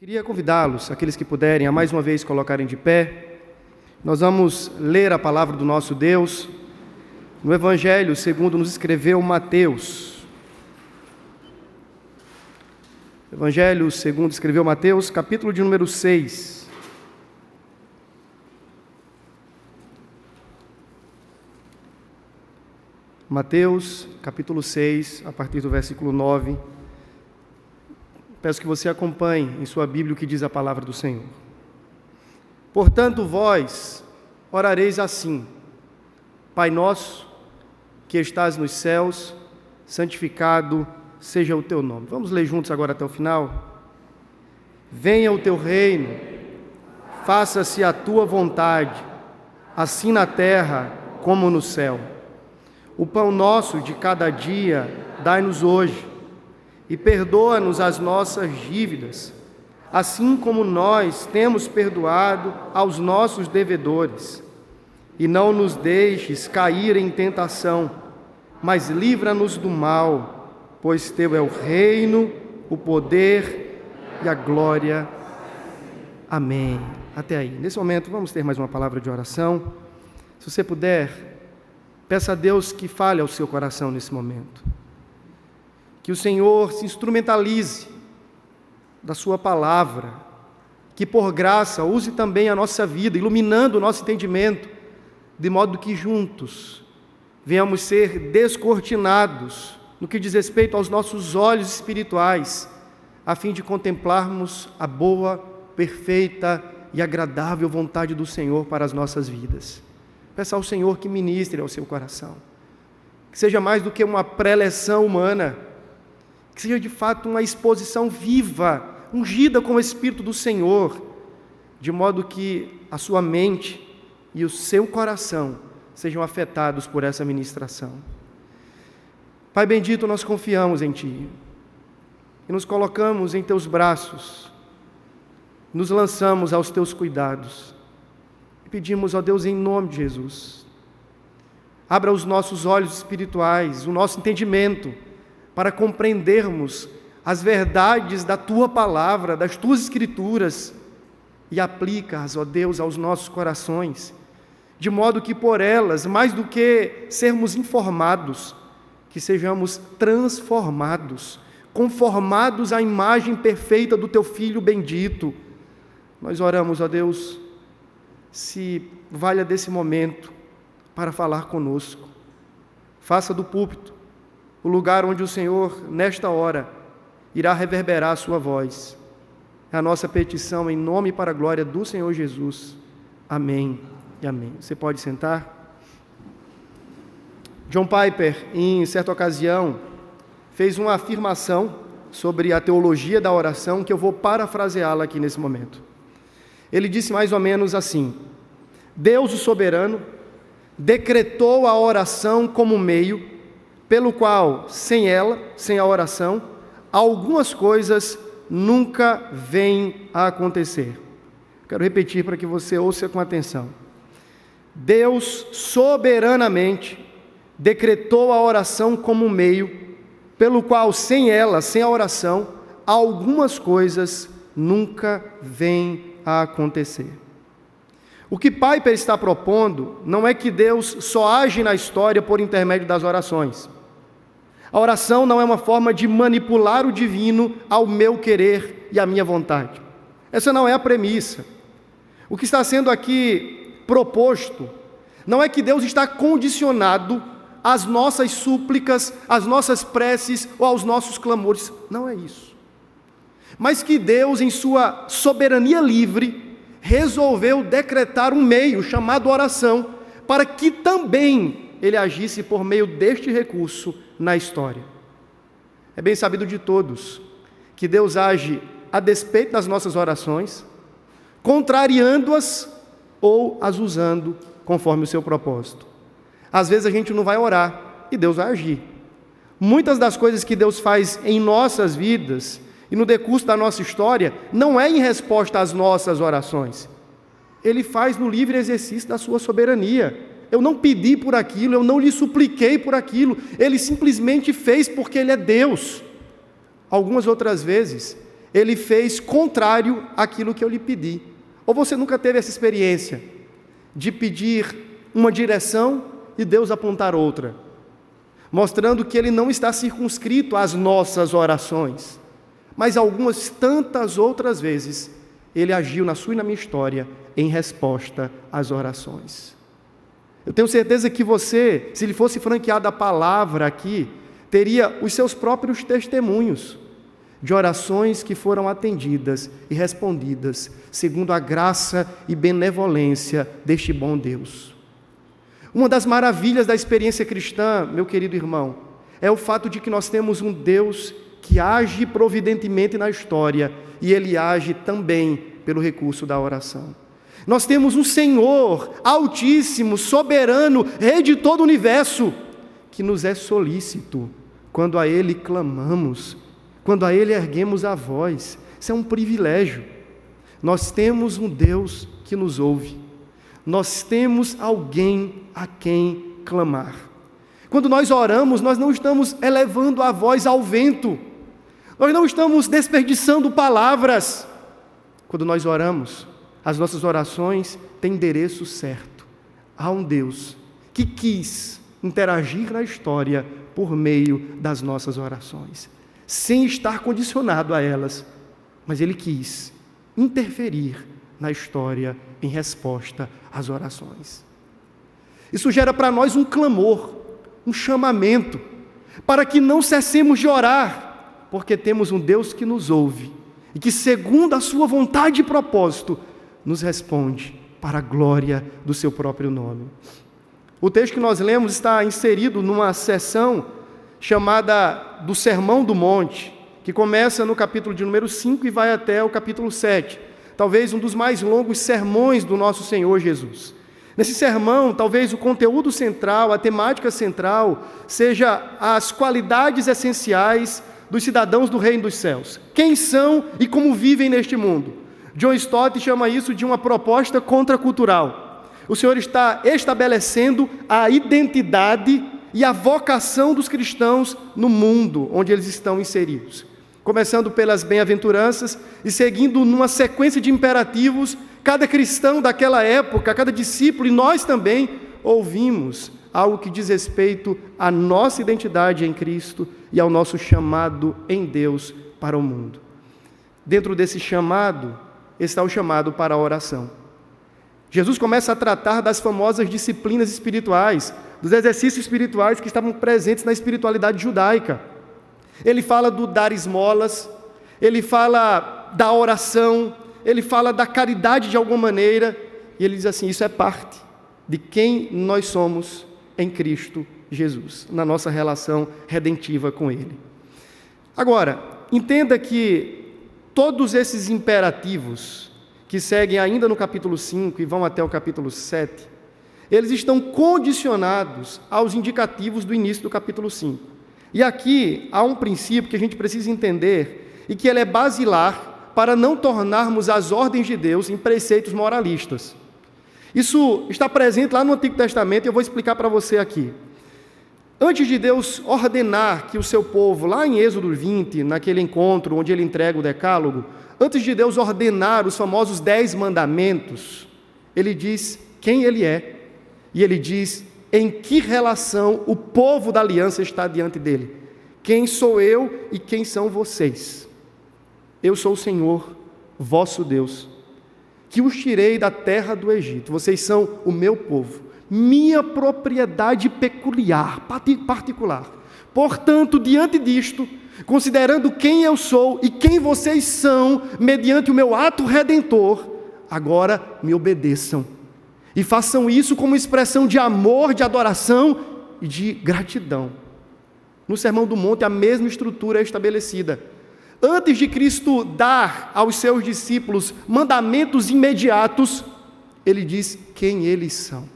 Queria convidá-los, aqueles que puderem, a mais uma vez colocarem de pé. Nós vamos ler a palavra do nosso Deus no Evangelho segundo nos escreveu Mateus. Evangelho segundo escreveu Mateus, capítulo de número 6. Mateus, capítulo 6, a partir do versículo 9. Peço que você acompanhe em sua Bíblia o que diz a palavra do Senhor. Portanto, vós orareis assim: Pai nosso, que estás nos céus, santificado seja o teu nome. Vamos ler juntos agora até o final? Venha o teu reino, faça-se a tua vontade, assim na terra como no céu. O pão nosso de cada dia dai-nos hoje, e perdoa-nos as nossas dívidas, assim como nós temos perdoado aos nossos devedores. E não nos deixes cair em tentação, mas livra-nos do mal, pois teu é o reino, o poder e a glória. Amém. Até aí. Nesse momento, vamos ter mais uma palavra de oração. Se você puder, peça a Deus que fale ao seu coração nesse momento. Que o Senhor se instrumentalize da sua palavra, que por graça use também a nossa vida, iluminando o nosso entendimento, de modo que juntos venhamos ser descortinados no que diz respeito aos nossos olhos espirituais, a fim de contemplarmos a boa, perfeita e agradável vontade do Senhor para as nossas vidas. Peça ao Senhor que ministre ao seu coração, que seja mais do que uma preleção humana, que seja de fato uma exposição viva, ungida com o Espírito do Senhor, de modo que a sua mente e o seu coração sejam afetados por essa ministração. Pai bendito, nós confiamos em Ti e nos colocamos em Teus braços, nos lançamos aos Teus cuidados e pedimos, ó Deus, em nome de Jesus, abra os nossos olhos espirituais, o nosso entendimento, para compreendermos as verdades da Tua palavra, das Tuas Escrituras, e aplica-as, ó Deus, aos nossos corações, de modo que por elas, mais do que sermos informados, que sejamos transformados, conformados à imagem perfeita do Teu Filho bendito. Nós oramos, ó Deus, se valha desse momento para falar conosco. Faça do púlpito o lugar onde o Senhor, nesta hora, irá reverberar a sua voz. É a nossa petição em nome e para a glória do Senhor Jesus. Amém e amém. Você pode sentar. John Piper, em certa ocasião, fez uma afirmação sobre a teologia da oração que eu vou parafraseá-la aqui nesse momento. Ele disse mais ou menos assim: Deus, o soberano, decretou a oração como meio pelo qual, sem ela, sem a oração, algumas coisas nunca vêm a acontecer. Quero repetir para que você ouça com atenção. Deus soberanamente decretou a oração como meio pelo qual, sem ela, sem a oração, algumas coisas nunca vêm a acontecer. O que Piper está propondo não é que Deus só age na história por intermédio das orações. A oração não é uma forma de manipular o divino ao meu querer e à minha vontade. Essa não é a premissa. O que está sendo aqui proposto não é que Deus está condicionado às nossas súplicas, às nossas preces ou aos nossos clamores. Não é isso. Mas que Deus, em sua soberania livre, resolveu decretar um meio chamado oração, para que também Ele agisse por meio deste recurso na história. É bem sabido de todos que Deus age a despeito das nossas orações, contrariando-as ou as usando conforme o seu propósito. Às vezes a gente não vai orar e Deus vai agir. Muitas das coisas que Deus faz em nossas vidas e no decurso da nossa história não é em resposta às nossas orações. Ele faz no livre exercício da sua soberania. Eu não pedi por aquilo, eu não lhe supliquei por aquilo, Ele simplesmente fez porque Ele é Deus. Algumas outras vezes, ele fez contrário àquilo que eu lhe pedi. Ou você nunca teve essa experiência de pedir uma direção e Deus apontar outra, mostrando que ele não está circunscrito às nossas orações, mas algumas tantas outras vezes ele agiu na sua e na minha história em resposta às orações. Eu tenho certeza que você, se lhe fosse franqueada a palavra aqui, teria os seus próprios testemunhos de orações que foram atendidas e respondidas segundo a graça e benevolência deste bom Deus. Uma das maravilhas da experiência cristã, meu querido irmão, é o fato de que nós temos um Deus que age providentemente na história e Ele age também pelo recurso da oração. Nós temos um Senhor altíssimo, soberano, Rei de todo o universo, que nos é solícito quando a Ele clamamos, quando a Ele erguemos a voz. Isso é um privilégio. Nós temos um Deus que nos ouve. Nós temos alguém a quem clamar. Quando nós oramos, nós não estamos elevando a voz ao vento. Nós não estamos desperdiçando palavras. Quando nós oramos, as nossas orações têm endereço certo. Há um Deus que quis interagir na história por meio das nossas orações, sem estar condicionado a elas, mas Ele quis interferir na história em resposta às orações. Isso gera para nós um clamor, um chamamento, para que não cessemos de orar, porque temos um Deus que nos ouve e que, segundo a sua vontade e propósito, nos responde para a glória do seu próprio nome. O texto que nós lemos está inserido numa seção chamada do Sermão do Monte, que começa no capítulo de número 5 e vai até o capítulo 7, talvez um dos mais longos sermões do nosso Senhor Jesus. Nesse sermão, talvez o conteúdo central, a temática central, seja as qualidades essenciais dos cidadãos do Reino dos Céus. Quem são e como vivem neste mundo. John Stott chama isso de uma proposta contracultural. O Senhor está estabelecendo a identidade e a vocação dos cristãos no mundo onde eles estão inseridos. Começando pelas bem-aventuranças e seguindo numa sequência de imperativos, cada cristão daquela época, cada discípulo, e nós também, ouvimos algo que diz respeito à nossa identidade em Cristo e ao nosso chamado em Deus para o mundo. Dentro desse chamado está o chamado para a oração. Jesus começa a tratar das famosas disciplinas espirituais, dos exercícios espirituais que estavam presentes na espiritualidade judaica. Ele fala do dar esmolas, ele fala da oração, ele fala da caridade de alguma maneira, e ele diz assim, isso é parte de quem nós somos em Cristo Jesus, na nossa relação redentiva com Ele. Agora, entenda que todos esses imperativos que seguem ainda no capítulo 5 e vão até o capítulo 7, eles estão condicionados aos indicativos do início do capítulo 5. E aqui há um princípio que a gente precisa entender e que ele é basilar para não tornarmos as ordens de Deus em preceitos moralistas. Isso está presente lá no Antigo Testamento e eu vou explicar para você aqui. Antes de Deus ordenar que o seu povo, lá em Êxodo 20, naquele encontro onde ele entrega o decálogo, antes de Deus ordenar os famosos 10 mandamentos, ele diz quem ele é e ele diz em que relação o povo da aliança está diante dele. Quem sou eu e quem são vocês? Eu sou o Senhor, vosso Deus, que os tirei da terra do Egito. Vocês são o meu povo, minha propriedade peculiar, particular. Portanto, diante disto, considerando quem eu sou e quem vocês são, mediante o meu ato redentor, agora me obedeçam. E façam isso como expressão de amor, de adoração e de gratidão. No Sermão do Monte, a mesma estrutura é estabelecida. Antes de Cristo dar aos seus discípulos mandamentos imediatos, ele diz quem eles são.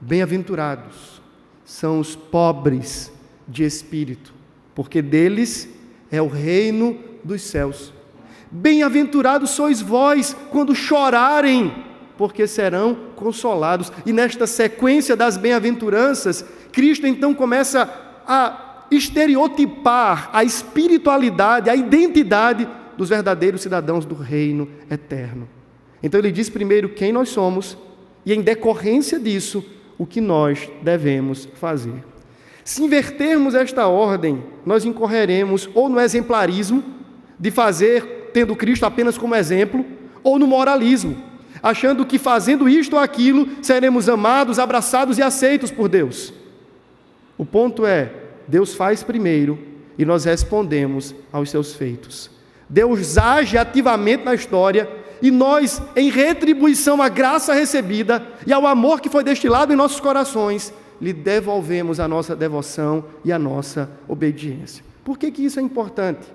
Bem-aventurados são os pobres de espírito, porque deles é o reino dos céus. Bem-aventurados sois vós quando chorarem, porque serão consolados. E nesta sequência das bem-aventuranças, Cristo então começa a estereotipar a espiritualidade, a identidade dos verdadeiros cidadãos do reino eterno. Então ele diz primeiro quem nós somos e, em decorrência disso, o que nós devemos fazer. Se invertermos esta ordem, nós incorreremos ou no exemplarismo, de fazer tendo Cristo apenas como exemplo, ou no moralismo, achando que fazendo isto ou aquilo seremos amados, abraçados e aceitos por Deus. O ponto é, Deus faz primeiro e nós respondemos aos seus feitos. Deus age ativamente na história e nós, em retribuição à graça recebida e ao amor que foi destilado em nossos corações, lhe devolvemos a nossa devoção e a nossa obediência. Por que isso é importante?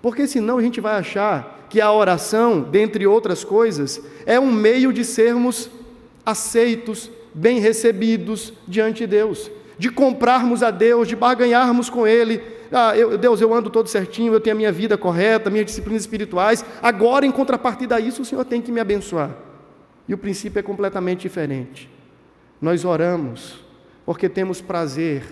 Porque senão a gente vai achar que a oração, dentre outras coisas, é um meio de sermos aceitos, bem recebidos diante de Deus, de comprarmos a Deus, de barganharmos com Ele. Deus, eu ando todo certinho, eu tenho a minha vida correta, minhas disciplinas espirituais, agora, em contrapartida a isso, o Senhor tem que me abençoar. E o princípio é completamente diferente. Nós oramos porque temos prazer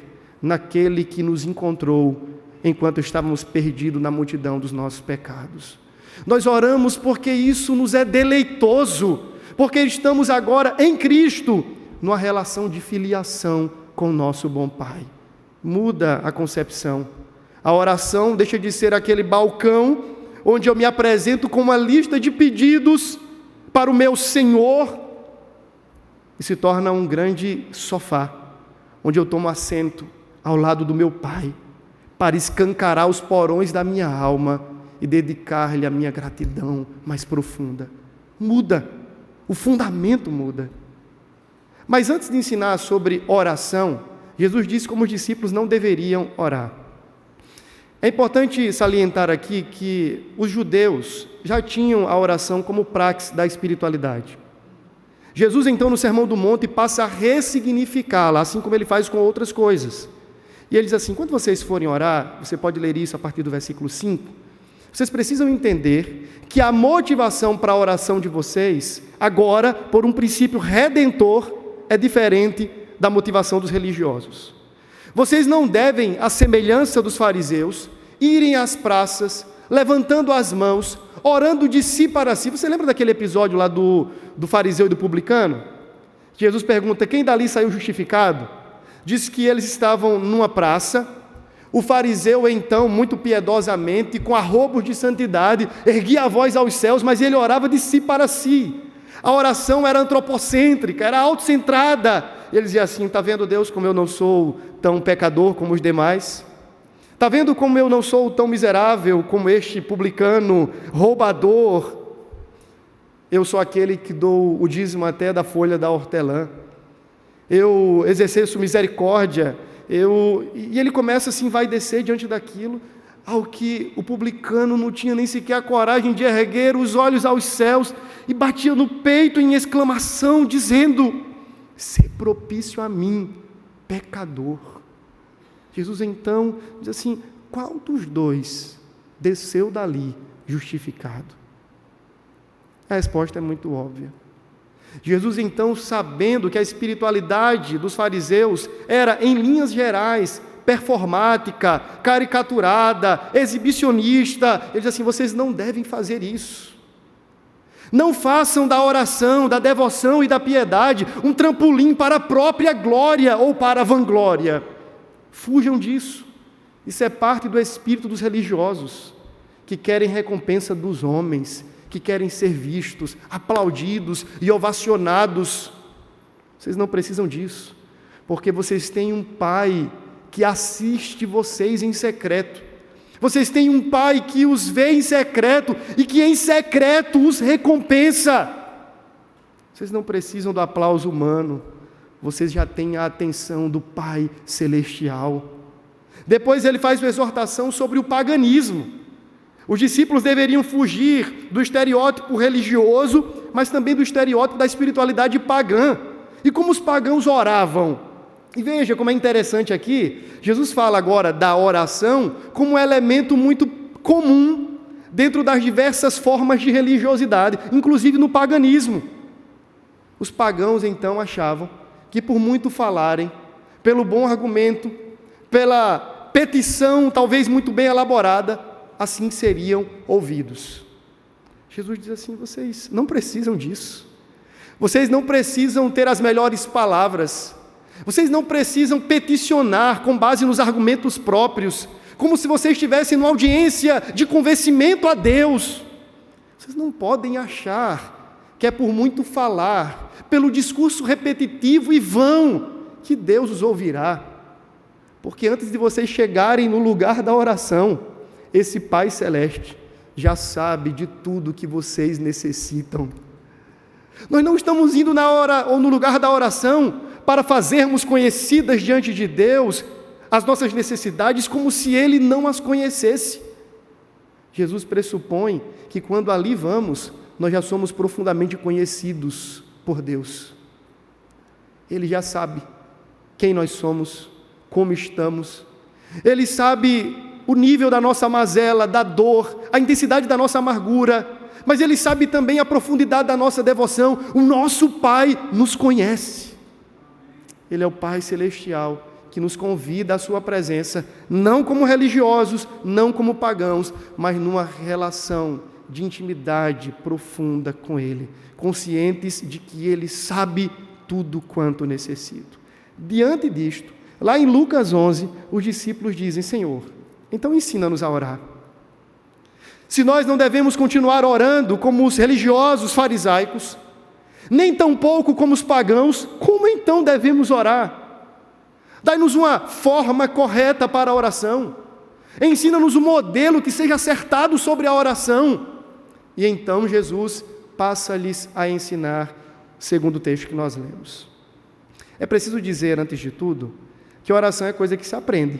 naquele que nos encontrou enquanto estávamos perdidos na multidão dos nossos pecados. Nós oramos porque isso nos é deleitoso, porque estamos agora em Cristo, numa relação de filiação com o nosso bom Pai. Muda a concepção. A oração deixa de ser aquele balcão onde eu me apresento com uma lista de pedidos para o meu Senhor e se torna um grande sofá, onde eu tomo assento ao lado do meu Pai, para escancarar os porões da minha alma e dedicar-lhe a minha gratidão mais profunda. Muda, o fundamento muda. Mas antes de ensinar sobre oração, Jesus disse como os discípulos não deveriam orar. É importante salientar aqui que os judeus já tinham a oração como praxe da espiritualidade. Jesus, então, no Sermão do Monte, passa a ressignificá-la, assim como ele faz com outras coisas. E ele diz assim, quando vocês forem orar, você pode ler isso a partir do versículo 5, vocês precisam entender que a motivação para a oração de vocês, agora, por um princípio redentor, é diferente da motivação dos religiosos. Vocês não devem, à semelhança dos fariseus, irem às praças, levantando as mãos, orando de si para si. Você lembra daquele episódio lá do fariseu e do publicano? Jesus pergunta, quem dali saiu justificado? Diz que eles estavam numa praça. O fariseu, então, muito piedosamente, com arrobos de santidade, erguia a voz aos céus, mas ele orava de si para si. A oração era antropocêntrica, era autocentrada. Ele dizia assim, está vendo, Deus, como eu não sou tão pecador como os demais? Está vendo como eu não sou tão miserável como este publicano, roubador? Eu sou aquele que dou o dízimo até da folha da hortelã. Eu exerço misericórdia. E ele começa assim, vai descer diante daquilo, ao que o publicano não tinha nem sequer a coragem de erguer os olhos aos céus, e batia no peito em exclamação, dizendo, sê propício a mim, pecador. Jesus então diz assim, qual dos dois desceu dali justificado? A resposta é muito óbvia. Jesus então, sabendo que a espiritualidade dos fariseus era, em linhas gerais, performática, caricaturada, exibicionista, ele diz assim, vocês não devem fazer isso. Não façam da oração, da devoção e da piedade um trampolim para a própria glória ou para a vanglória. Fujam disso. Isso é parte do espírito dos religiosos, que querem recompensa dos homens, que querem ser vistos, aplaudidos e ovacionados. Vocês não precisam disso, porque vocês têm um Pai que assiste vocês em secreto. Vocês têm um Pai que os vê em secreto e que em secreto os recompensa. Vocês não precisam do aplauso humano, vocês já têm a atenção do Pai Celestial. Depois ele faz uma exortação sobre o paganismo. Os discípulos deveriam fugir do estereótipo religioso, mas também do estereótipo da espiritualidade pagã. E como os pagãos oravam? E veja como é interessante aqui, Jesus fala agora da oração como um elemento muito comum dentro das diversas formas de religiosidade, inclusive no paganismo. Os pagãos então achavam que por muito falarem, pelo bom argumento, pela petição talvez muito bem elaborada, assim seriam ouvidos. Jesus diz assim: vocês não precisam disso. Vocês não precisam ter as melhores palavras. Vocês não precisam peticionar com base nos argumentos próprios, como se vocês estivessem numa audiência de convencimento a Deus. Vocês não podem achar que é por muito falar, pelo discurso repetitivo e vão, que Deus os ouvirá. Porque antes de vocês chegarem no lugar da oração, esse Pai Celeste já sabe de tudo que vocês necessitam. Nós não estamos indo na hora ou no lugar da oração para fazermos conhecidas diante de Deus as nossas necessidades como se Ele não as conhecesse. Jesus pressupõe que quando ali vamos, nós já somos profundamente conhecidos por Deus. Ele já sabe quem nós somos, como estamos. Ele sabe o nível da nossa mazela, da dor, a intensidade da nossa amargura, mas Ele sabe também a profundidade da nossa devoção. O nosso Pai nos conhece. Ele é o Pai Celestial que nos convida à sua presença, não como religiosos, não como pagãos, mas numa relação de intimidade profunda com Ele, conscientes de que Ele sabe tudo quanto necessito. Diante disto, lá em Lucas 11, os discípulos dizem: Senhor, então ensina-nos a orar. Se nós não devemos continuar orando como os religiosos farisaicos, nem tampouco como os pagãos, como então devemos orar? Dai-nos uma forma correta para a oração. Ensina-nos um modelo que seja acertado sobre a oração. E então Jesus passa-lhes a ensinar, segundo o texto que nós lemos. É preciso dizer, antes de tudo, que a oração é coisa que se aprende.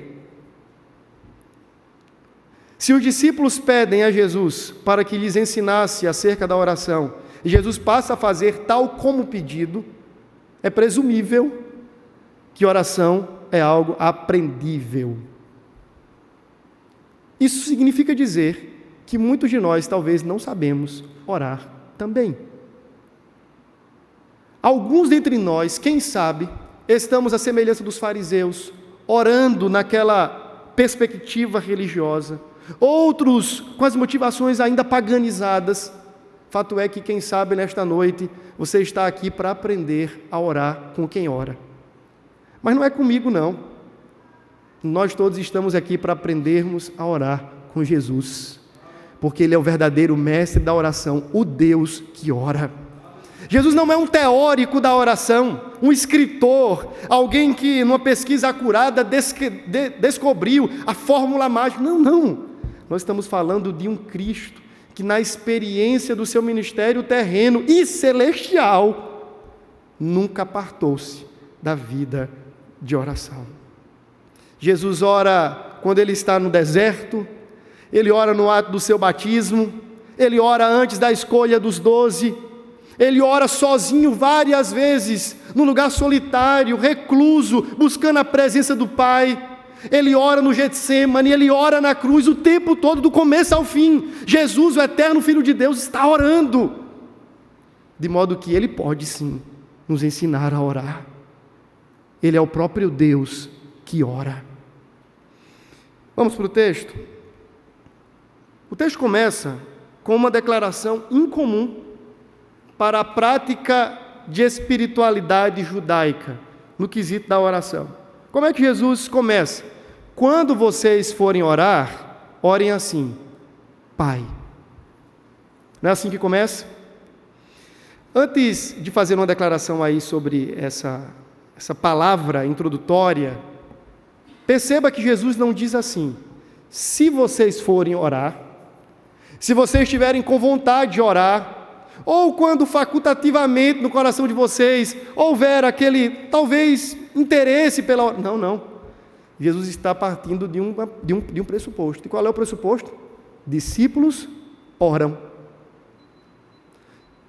Se os discípulos pedem a Jesus para que lhes ensinasse acerca da oração, e Jesus passa a fazer tal como pedido, é presumível que oração é algo aprendível. Isso significa dizer que muitos de nós talvez não sabemos orar também. Alguns dentre nós, quem sabe, estamos à semelhança dos fariseus, orando naquela perspectiva religiosa, outros com as motivações ainda paganizadas. Fato é que, quem sabe, nesta noite, você está aqui para aprender a orar com quem ora. Mas não é comigo, não. Nós todos estamos aqui para aprendermos a orar com Jesus, porque Ele é o verdadeiro mestre da oração, o Deus que ora. Jesus não é um teórico da oração, um escritor, alguém que numa pesquisa acurada descobriu a fórmula mágica. Não, não. Nós estamos falando de um Cristo que, na experiência do seu ministério terreno e celestial, nunca apartou-se da vida de oração. Jesus ora quando Ele está no deserto, Ele ora no ato do seu batismo, Ele ora antes da escolha dos 12, Ele ora sozinho várias vezes, num lugar solitário, recluso, buscando a presença do Pai. Ele ora no Getsemane, Ele ora na cruz o tempo todo, do começo ao fim. Jesus, o eterno Filho de Deus, está orando, de modo que Ele pode sim nos ensinar a orar. Ele é o próprio Deus que ora. Vamos para o texto? O texto começa com uma declaração incomum para a prática de espiritualidade judaica, no quesito da oração. Como é que Jesus começa? Quando vocês forem orar, orem assim: Pai. Não é assim que começa? Antes de fazer uma declaração aí sobre essa palavra introdutória, perceba que Jesus não diz assim: se vocês forem orar, se vocês estiverem com vontade de orar, ou quando facultativamente no coração de vocês houver aquele, talvez, interesse pela oração. Não, não. Jesus está partindo de um pressuposto. E qual é o pressuposto? Discípulos oram.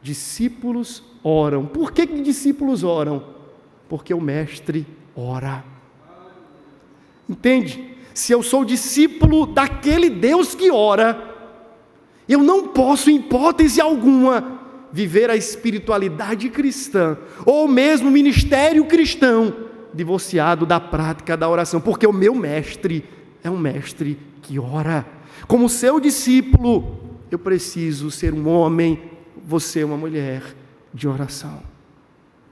Discípulos oram. Por que discípulos oram? Porque o Mestre ora. Entende? Se eu sou discípulo daquele Deus que ora, eu não posso, em hipótese alguma, viver a espiritualidade cristã, ou mesmo o ministério cristão, divorciado da prática da oração, porque o meu mestre é um mestre que ora. Como seu discípulo, eu preciso ser um homem, você uma mulher de oração.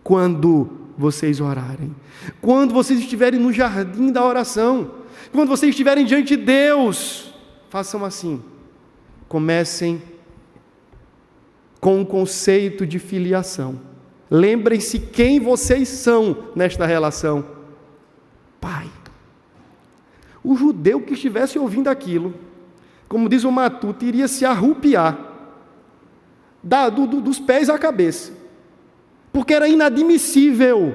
Quando vocês orarem, quando vocês estiverem no jardim da oração, quando vocês estiverem diante de Deus, façam assim. Comecem com o conceito de filiação. Lembrem-se quem vocês são nesta relação. Pai. O judeu que estivesse ouvindo aquilo, como diz o Matuto, iria se arrupiar dos pés à cabeça, porque era inadmissível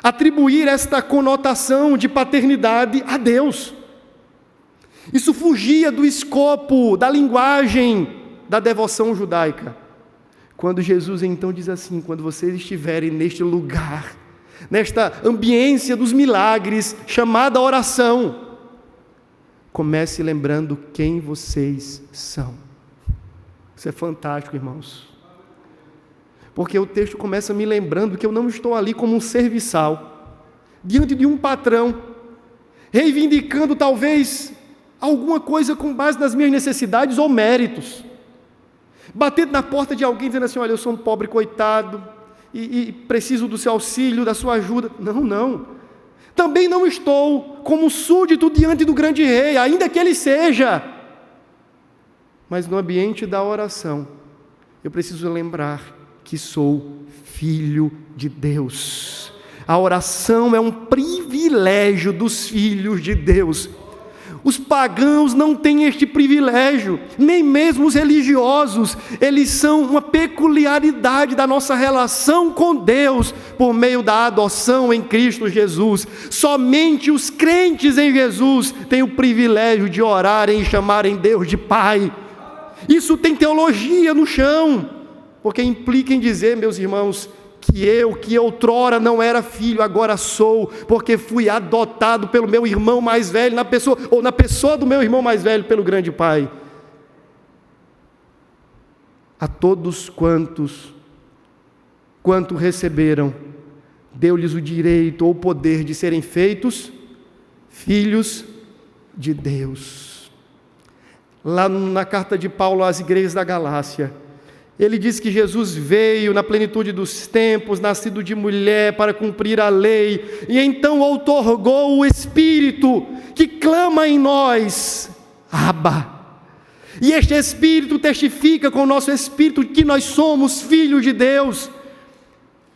atribuir esta conotação de paternidade a Deus. Isso fugia do escopo da linguagem da devoção judaica. Quando Jesus então diz assim: quando vocês estiverem neste lugar, nesta ambiência dos milagres, chamada oração, comece lembrando quem vocês são. Isso é fantástico, irmãos. Porque o texto começa me lembrando que eu não estou ali como um serviçal, diante de um patrão, reivindicando talvez alguma coisa com base nas minhas necessidades ou méritos, batendo na porta de alguém dizendo assim: olha, eu sou um pobre coitado e preciso do seu auxílio, da sua ajuda. Não. Também não estou como súdito diante do grande rei, ainda que ele seja. Mas no ambiente da oração, eu preciso lembrar que sou filho de Deus. A oração é um privilégio dos filhos de Deus. Os pagãos não têm este privilégio, nem mesmo os religiosos. Eles são uma peculiaridade da nossa relação com Deus por meio da adoção em Cristo Jesus. Somente os crentes em Jesus têm o privilégio de orarem e chamarem Deus de Pai. Isso tem teologia no chão, porque implica em dizer, meus irmãos, que outrora não era filho, agora sou, porque fui adotado pelo meu irmão mais velho, na pessoa do meu irmão mais velho, pelo grande Pai. A todos quanto receberam, deu-lhes o direito ou o poder de serem feitos filhos de Deus. Lá na carta de Paulo às igrejas da Galácia, ele diz que Jesus veio na plenitude dos tempos, nascido de mulher, para cumprir a lei, e então outorgou o Espírito, que clama em nós, Abba. E este Espírito testifica com o nosso Espírito que nós somos filhos de Deus.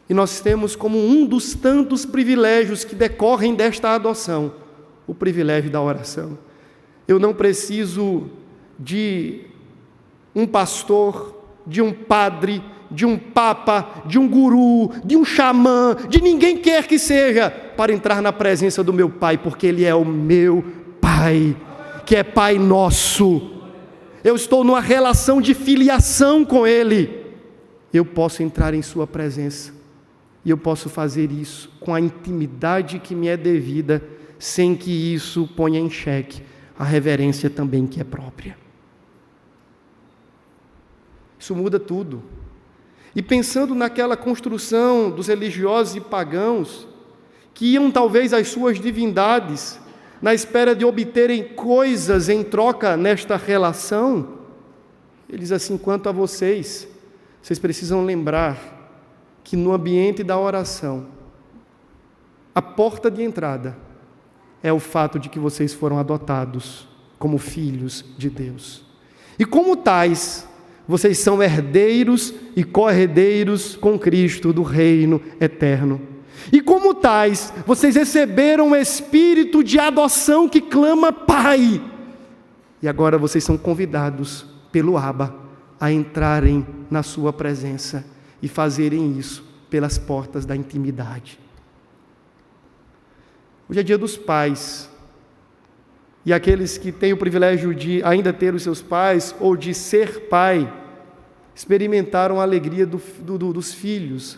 E nós temos como um dos tantos privilégios que decorrem desta adoção, o privilégio da oração. Eu não preciso de um pastor, de um padre, de um papa, de um guru, de um xamã, de ninguém quer que seja, para entrar na presença do meu Pai, porque Ele é o meu Pai, que é Pai nosso. Eu estou numa relação de filiação com Ele. Eu posso entrar em sua presença, e eu posso fazer isso com a intimidade que me é devida, sem que isso ponha em xeque a reverência também que é própria. Isso muda tudo. E pensando naquela construção dos religiosos e pagãos, que iam talvez às suas divindades, na espera de obterem coisas em troca nesta relação, ele diz assim: quanto a vocês precisam lembrar que no ambiente da oração, a porta de entrada é o fato de que vocês foram adotados como filhos de Deus. E como tais, vocês são herdeiros e co-herdeiros com Cristo do reino eterno. E como tais, vocês receberam um espírito de adoção que clama Pai. E agora vocês são convidados pelo Abba a entrarem na sua presença e fazerem isso pelas portas da intimidade. Hoje é dia dos pais. E aqueles que têm o privilégio de ainda ter os seus pais, ou de ser pai, experimentaram a alegria dos filhos.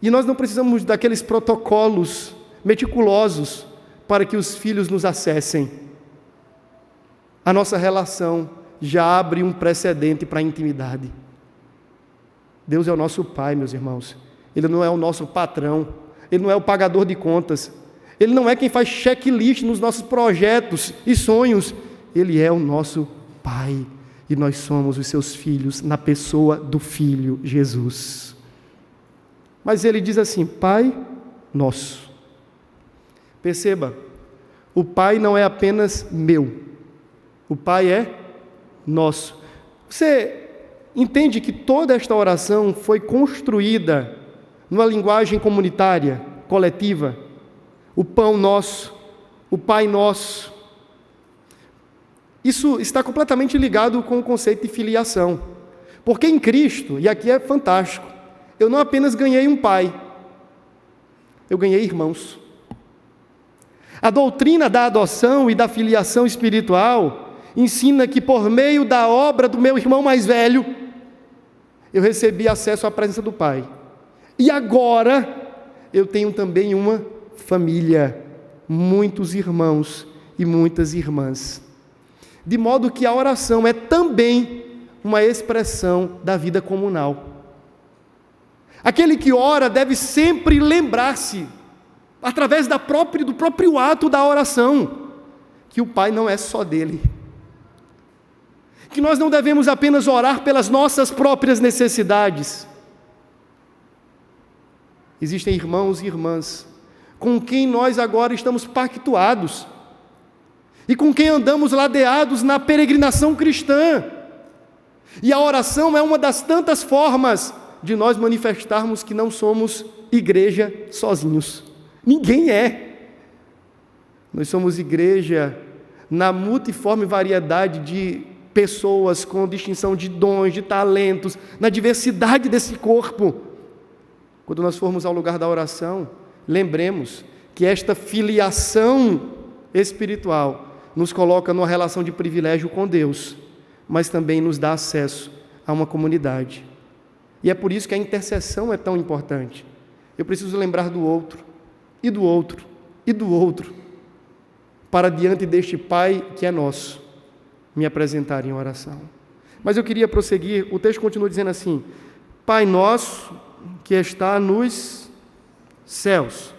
E nós não precisamos daqueles protocolos meticulosos para que os filhos nos acessem. A nossa relação já abre um precedente para a intimidade. Deus é o nosso Pai, meus irmãos. Ele não é o nosso patrão, Ele não é o pagador de contas. Ele não é quem faz checklist nos nossos projetos e sonhos. Ele é o nosso Pai. E nós somos os seus filhos na pessoa do Filho Jesus. Mas ele diz assim, Pai nosso. Perceba, o Pai não é apenas meu. O Pai é nosso. Você entende que toda esta oração foi construída numa linguagem comunitária, coletiva? O pão nosso, o Pai nosso. Isso está completamente ligado com o conceito de filiação. Porque em Cristo, e aqui é fantástico, eu não apenas ganhei um pai, eu ganhei irmãos. A doutrina da adoção e da filiação espiritual ensina que por meio da obra do meu irmão mais velho, eu recebi acesso à presença do Pai. E agora, eu tenho também uma família, muitos irmãos e muitas irmãs. De modo que a oração é também uma expressão da vida comunal. Aquele que ora deve sempre lembrar-se, através do próprio ato da oração, que o Pai não é só dele. Que nós não devemos apenas orar pelas nossas próprias necessidades. Existem irmãos e irmãs com quem nós agora estamos pactuados e com quem andamos ladeados na peregrinação cristã. E a oração é uma das tantas formas de nós manifestarmos que não somos igreja sozinhos. Ninguém é. Nós somos igreja na multiforme variedade de pessoas com distinção de dons, de talentos, na diversidade desse corpo. Quando nós formos ao lugar da oração, lembremos que esta filiação espiritual nos coloca numa relação de privilégio com Deus, mas também nos dá acesso a uma comunidade. E é por isso que a intercessão é tão importante. Eu preciso lembrar do outro, e do outro, e do outro, para diante deste Pai que é nosso, me apresentar em oração. Mas eu queria prosseguir, o texto continua dizendo assim, Pai nosso que está nos céus.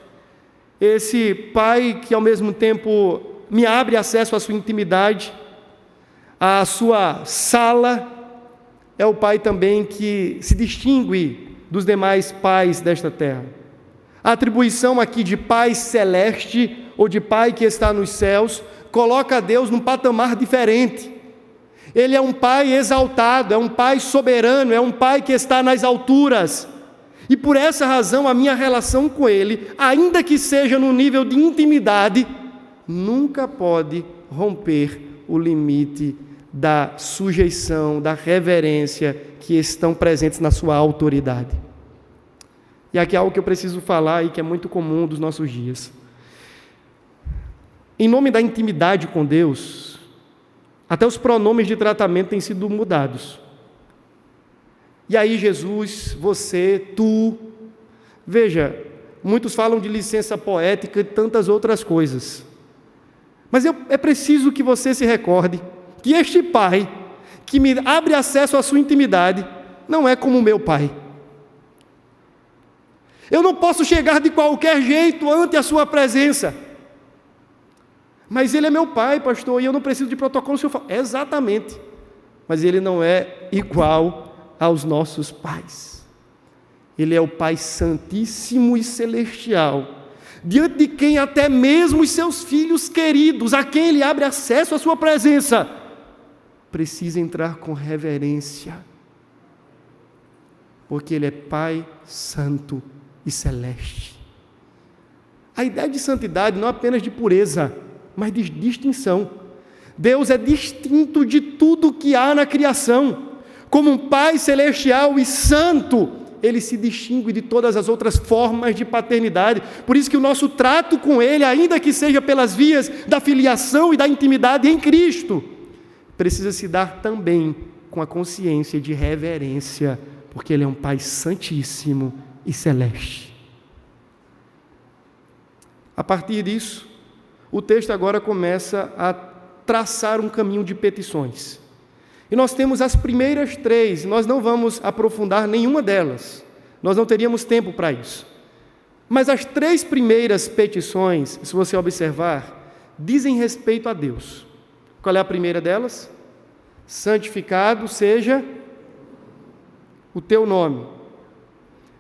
Esse Pai que ao mesmo tempo me abre acesso à sua intimidade, à sua sala, é o Pai também que se distingue dos demais pais desta terra. A atribuição aqui de Pai celeste, ou de Pai que está nos céus, coloca Deus num patamar diferente. Ele é um Pai exaltado, é um Pai soberano, é um Pai que está nas alturas. E por essa razão, a minha relação com Ele, ainda que seja no nível de intimidade, nunca pode romper o limite da sujeição, da reverência que estão presentes na sua autoridade. E aqui é algo que eu preciso falar e que é muito comum dos nossos dias. Em nome da intimidade com Deus, até os pronomes de tratamento têm sido mudados. E aí Jesus, você, tu, veja, muitos falam de licença poética e tantas outras coisas. Mas é preciso que você se recorde que este Pai, que me abre acesso à sua intimidade, não é como o meu Pai. Eu não posso chegar de qualquer jeito ante a sua presença. Mas Ele é meu Pai, pastor, e eu não preciso de protocolo. O senhor fala, exatamente. Mas Ele não é igual aos nossos pais. Ele é o Pai santíssimo e celestial, diante de quem até mesmo os seus filhos queridos, a quem Ele abre acesso à sua presença, precisa entrar com reverência, porque Ele é Pai santo e celeste. A ideia de santidade não é apenas de pureza, mas de distinção. Deus é distinto de tudo que há na criação. Como um Pai celestial e santo, Ele se distingue de todas as outras formas de paternidade. Por isso que o nosso trato com Ele, ainda que seja pelas vias da filiação e da intimidade em Cristo, precisa se dar também com a consciência de reverência, porque Ele é um Pai santíssimo e celeste. A partir disso, o texto agora começa a traçar um caminho de petições. E nós temos as primeiras três, nós não vamos aprofundar nenhuma delas, nós não teríamos tempo para isso. Mas as 3 primeiras petições, se você observar, dizem respeito a Deus. Qual é a primeira delas? Santificado seja o teu nome.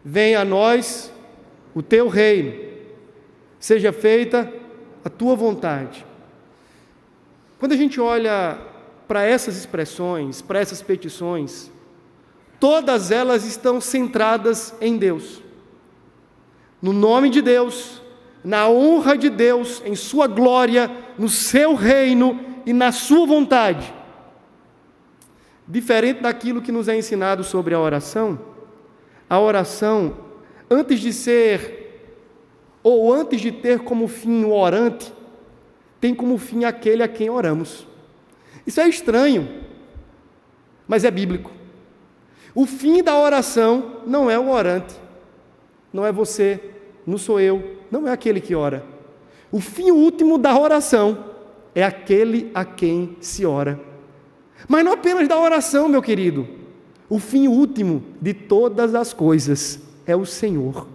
Venha a nós o teu reino. Seja feita a tua vontade. Quando a gente olha para essas expressões, para essas petições, todas elas estão centradas em Deus. No nome de Deus, na honra de Deus, em sua glória, no seu reino e na sua vontade. Diferente daquilo que nos é ensinado sobre a oração, antes de ser, ou antes de ter como fim o orante, tem como fim aquele a quem oramos. Isso é estranho, mas é bíblico. O fim da oração não é o orante, não é você, não sou eu, não é aquele que ora. O fim último da oração é aquele a quem se ora. Mas não apenas da oração, meu querido. O fim último de todas as coisas é o Senhor.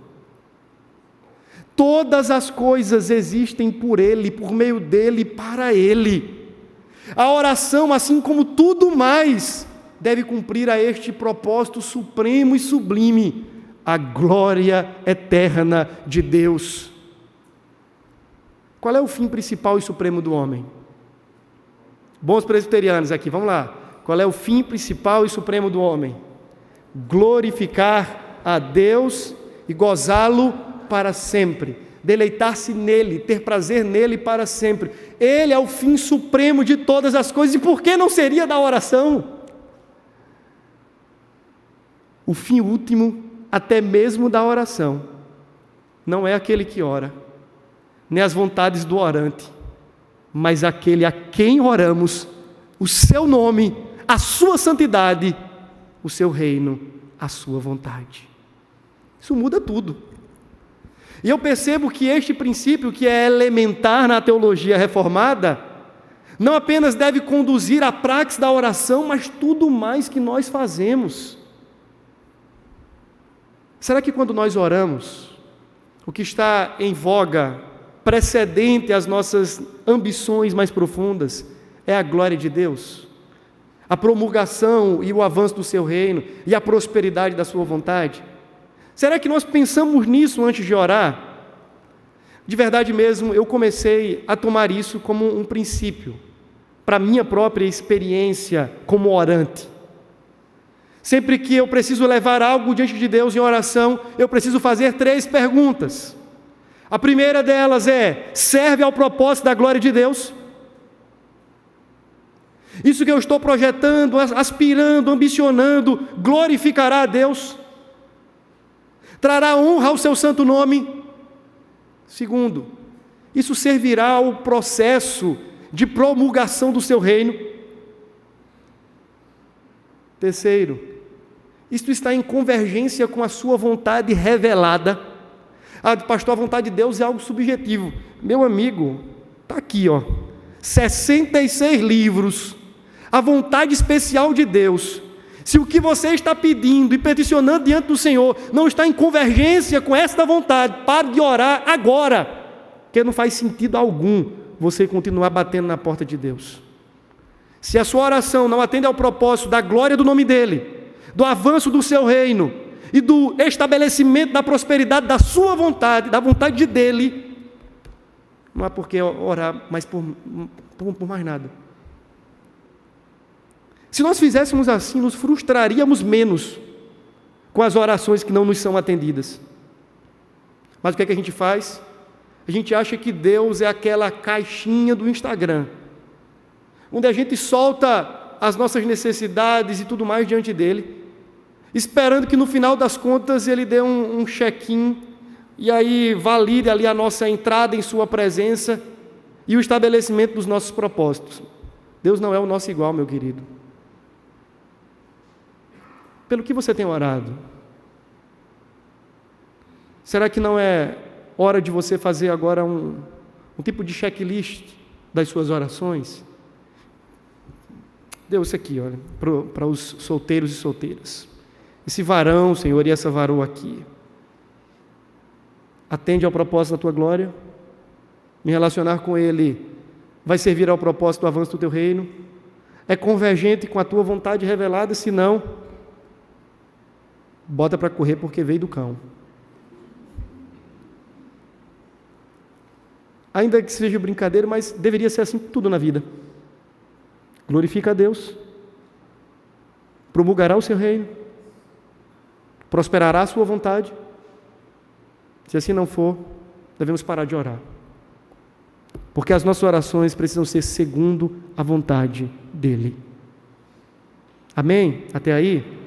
Todas as coisas existem por Ele, por meio dEle, para Ele. A oração, assim como tudo mais, deve cumprir a este propósito supremo e sublime, a glória eterna de Deus. Qual é o fim principal e supremo do homem? Bons presbiterianos aqui, vamos lá. Qual é o fim principal e supremo do homem? Glorificar a Deus e gozá-lo para sempre. Deleitar-se nele, ter prazer nele para sempre. Ele é o fim supremo de todas as coisas. E por que não seria da oração? O fim último, até mesmo da oração, não é aquele que ora, nem as vontades do orante, mas aquele a quem oramos, o seu nome, a sua santidade, o seu reino, a sua vontade. Isso muda tudo. E eu percebo que este princípio, que é elementar na teologia reformada, não apenas deve conduzir à prática da oração, mas tudo mais que nós fazemos. Será que quando nós oramos, o que está em voga, precedente às nossas ambições mais profundas, é a glória de Deus? A promulgação e o avanço do seu reino e a prosperidade da sua vontade? Será que nós pensamos nisso antes de orar? De verdade mesmo, eu comecei a tomar isso como um princípio, para a minha própria experiência como orante. Sempre que eu preciso levar algo diante de Deus em oração, eu preciso fazer 3 perguntas. A primeira delas é: serve ao propósito da glória de Deus? Isso que eu estou projetando, aspirando, ambicionando, glorificará a Deus? Trará honra ao seu santo nome? Segundo, isso servirá ao processo de promulgação do seu reino? Terceiro, isto está em convergência com a sua vontade revelada? Pastor, a vontade de Deus é algo subjetivo. Meu amigo, está aqui, 66 livros, a vontade especial de Deus. Se o que você está pedindo e peticionando diante do Senhor não está em convergência com esta vontade, pare de orar agora, porque não faz sentido algum você continuar batendo na porta de Deus. Se a sua oração não atende ao propósito da glória do nome dEle, do avanço do seu reino e do estabelecimento da prosperidade da sua vontade, da vontade dEle, não há por que orar mais por mais nada. Se nós fizéssemos assim, nos frustraríamos menos com as orações que não nos são atendidas. Mas o que é que a gente faz? A gente acha que Deus é aquela caixinha do Instagram, onde a gente solta as nossas necessidades e tudo mais diante dEle, esperando que no final das contas Ele dê um check-in e aí valide ali a nossa entrada em sua presença e o estabelecimento dos nossos propósitos. Deus não é o nosso igual, meu querido. Pelo que você tem orado? Será que não é hora de você fazer agora um tipo de checklist das suas orações? Deu isso aqui, olha, para os solteiros e solteiras. Esse varão, Senhor, e essa varoa aqui. atende ao propósito da tua glória? Me relacionar com Ele vai servir ao propósito do avanço do teu reino? É convergente com a tua vontade revelada? Se não, bota para correr porque veio do cão. Ainda que seja brincadeira, mas deveria ser assim tudo na vida. Glorifica a Deus, promulgará o seu reino, prosperará a sua vontade. Se assim não for, devemos parar de orar. Porque as nossas orações precisam ser segundo a vontade dEle. Amém? Até aí?